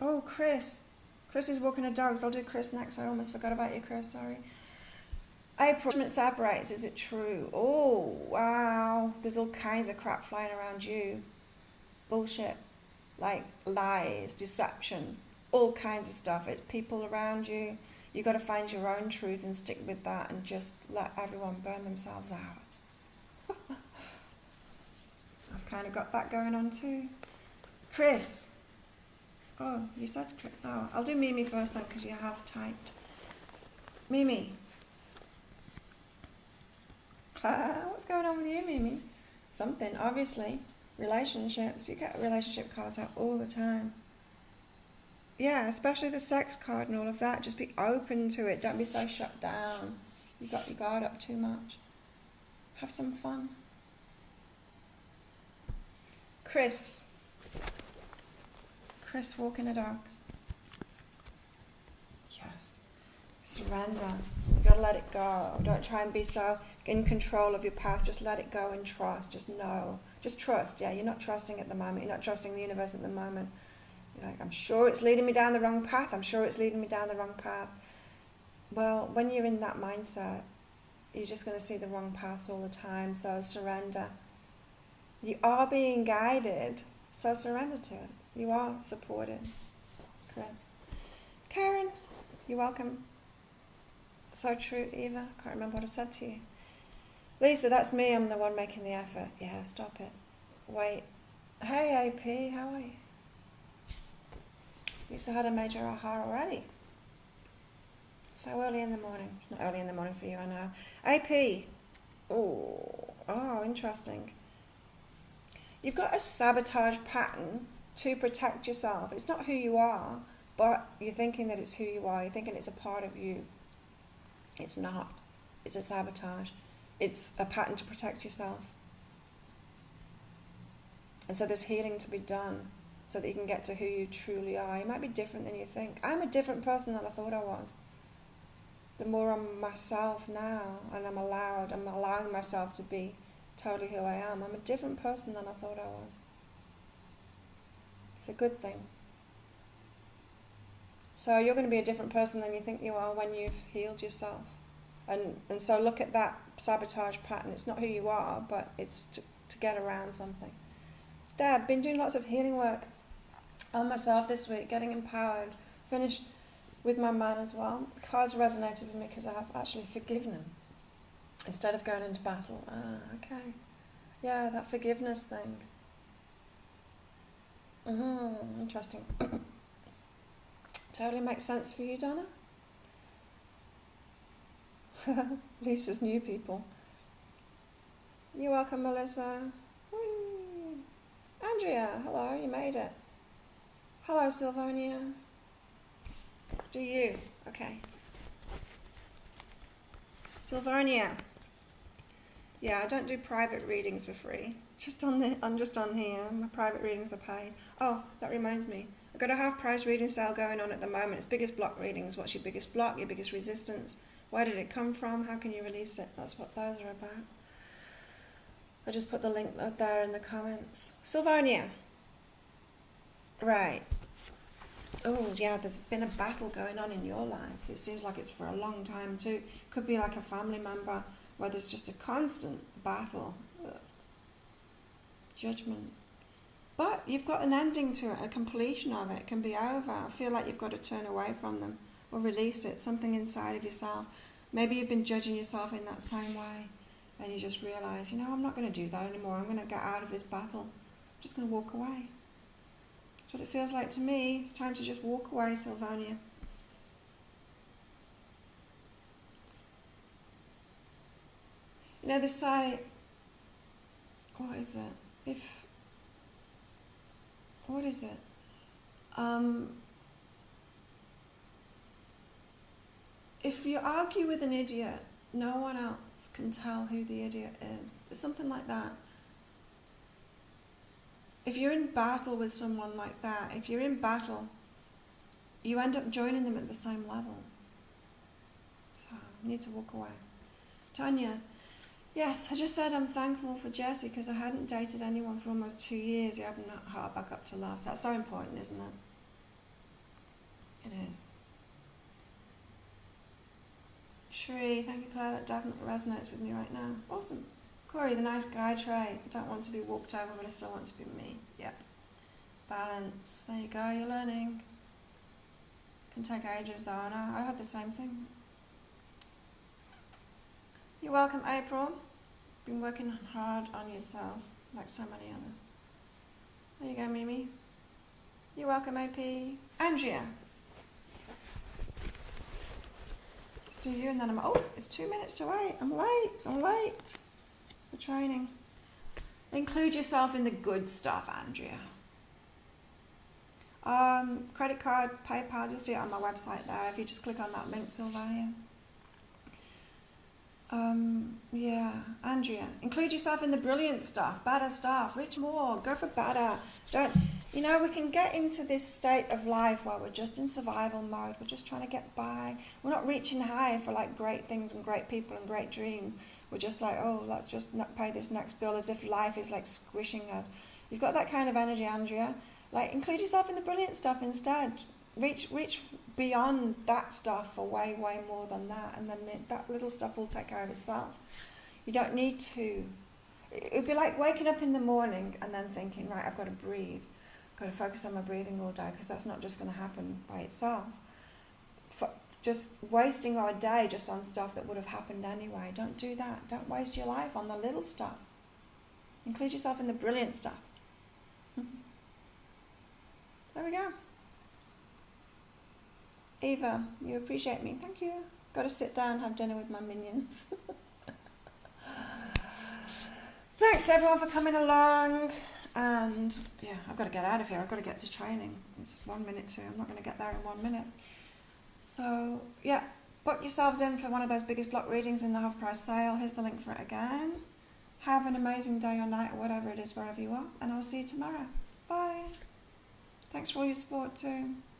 Oh, Chris. Chris is walking her dogs. I'll do Chris next. I almost forgot about you, Chris. Sorry. April, judgment separates. Is it true? Oh, wow. There's all kinds of crap flying around you. Bullshit. Like lies, deception, all kinds of stuff. It's people around you. You got to find your own truth and stick with that and just let everyone burn themselves out. I've kind of got that going on too. Chris. Oh, you said Chris. Oh, I'll do Mimi first then because you have typed. Mimi. What's going on with you, Mimi? Something, obviously. Relationships. You get relationship cards out all the time. Yeah, especially the sex card and all of that. Just be open to it. Don't be so shut down. You got your guard up too much. Have some fun. Chris. Chris walking the dogs. Yes. Surrender. You gotta let it go. Don't try and be so in control of your path. Just let it go and trust. Just know. Just trust. Yeah, you're not trusting at the moment. You're not trusting the universe at the moment. You're like, I'm sure it's leading me down the wrong path. I'm sure it's leading me down the wrong path. Well, when you're in that mindset, you're just going to see the wrong paths all the time. So surrender. You are being guided. So surrender to it. You are supported. Chris. Karen, you're welcome. So true, Eva. Can't remember what I said to you. Lisa, that's me. I'm the one making the effort. Yeah, stop it. Wait. Hey, AP, how are you? Lisa had a major aha already. So early in the morning. It's not early in the morning for you, I know. AP. Oh, interesting. You've got a sabotage pattern to protect yourself. It's not who you are, but you're thinking that it's who you are. You're thinking it's a part of you. It's not. It's a sabotage. It's a pattern to protect yourself. And so there's healing to be done so that you can get to who you truly are. You might be different than you think. I'm a different person than I thought I was. The more I'm myself now, and I'm allowing myself to be totally who I am. I'm a different person than I thought I was. It's a good thing. So you're going to be a different person than you think you are when you've healed yourself. And so look at that sabotage pattern. It's not who you are, but it's to get around something. Dad, been doing lots of healing work on myself this week, getting empowered. Finished with my man as well. The cards resonated with me because I have actually forgiven him instead of going into battle. Okay. Yeah, that forgiveness thing. Interesting. Totally makes sense for you, Donna? Lisa's new people. You're welcome, Melissa. Whee. Andrea, hello, you made it. Hello, Sylvania. Do you? Okay. Sylvania. Yeah, I don't do private readings for free. I'm just on here. My private readings are paid. Oh, that reminds me. I've got a half price reading sale going on at the moment. It's biggest block readings. What's your biggest block? Your biggest resistance? Where did it come from? How can you release it? That's what those are about. I'll just put the link there in the comments. Sylvania. Right. Oh, yeah, there's been a battle going on in your life. It seems like it's for a long time too. Could be like a family member where there's just a constant battle. Ugh. Judgment. But you've got an ending to it, a completion of it. It can be over. I feel like you've got to turn away from them or release it, something inside of yourself. Maybe you've been judging yourself in that same way and you just realise, I'm not going to do that anymore. I'm going to get out of this battle. I'm just going to walk away. That's what it feels like to me. It's time to just walk away, Sylvania. They say, what is it? What is it? If you argue with an idiot, no one else can tell who the idiot is. It's something like that. If you're in battle with someone like that, if you're in battle, you end up joining them at the same level. So you need to walk away. Tanya, yes, I just said I'm thankful for Jesse because I hadn't dated anyone for almost 2 years. You haven't heart back up to love. That's so important, isn't it? It is. Shree, thank you, Claire. That definitely resonates with me right now. Awesome. Corey, the nice guy trait. Don't want to be walked over, but I still want to be me. Yep. Balance. There you go. You're learning. Can take ages though. I know. I had the same thing. You're welcome, April. Been working hard on yourself, like so many others. There you go, Mimi. You're welcome, AP. Andrea. Let's do you and then it's 2 minutes to 8. I'm late. For training. Include yourself in the good stuff, Andrea. Credit card, PayPal, you'll see it on my website there. If you just click on that link, Sylvania. Yeah, Andrea. Include yourself in the brilliant stuff, better stuff, reach more, go for better. We can get into this state of life where we're just in survival mode, we're just trying to get by. We're not reaching high for like great things and great people and great dreams. We're just like, let's just pay this next bill as if life is like squishing us. You've got that kind of energy, Andrea. Like, include yourself in the brilliant stuff instead. Reach beyond that stuff for way, way more than that, and then that little stuff will take care of itself. You don't need to. It would be like waking up in the morning and then thinking, right, I've got to breathe. I've got to focus on my breathing all day because that's not just going to happen by itself. just wasting our day just on stuff that would have happened anyway. Don't do that. Don't waste your life on the little stuff. Include yourself in the brilliant stuff. There we go. Eva, you appreciate me. Thank you. Got to sit down and have dinner with my minions. Thanks everyone for coming along. And yeah, I've got to get out of here. I've got to get to training. It's 1 minute to. I'm not going to get there in 1 minute. So yeah, book yourselves in for one of those biggest block readings in the half price sale. Here's the link for it again. Have an amazing day or night or whatever it is, wherever you are. And I'll see you tomorrow. Bye. Thanks for all your support too.